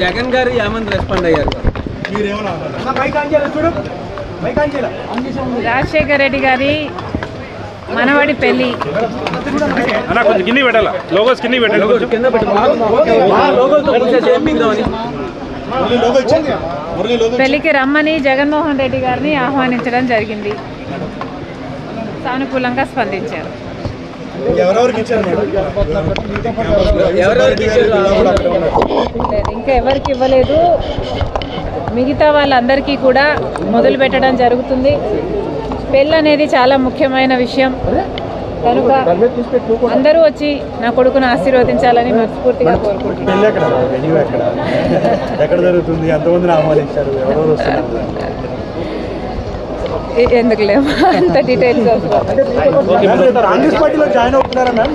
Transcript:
జగన్ గారు ఏమని రెస్పాండ్ అయ్యారు? రాజశేఖర రెడ్డి గారి మనవడి పెళ్లి కొంచెం కింద పెట్టాలా, లోగోస్ కింద పెట్టాలి. పెళ్లికి రమ్మని జగన్మోహన్ రెడ్డి గారిని ఆహ్వానించడం జరిగింది. సానుకూలంగా స్పందించారు. ఇంకా ఎవరికి ఇవ్వలేదు, మిగతా వాళ్ళందరికీ కూడా మొదలు పెట్టడం జరుగుతుంది. పెళ్ళి అనేది చాలా ముఖ్యమైన విషయం కనుక అందరూ వచ్చి నా కొడుకును ఆశీర్వదించాలని మనస్ఫూర్తిగా కోరుకుంటున్నాను. ఎందుకు లేవు అంత డీటెయిల్స్ కాంగ్రెస్ పార్టీలో జాయిన్ అవుతున్నారా?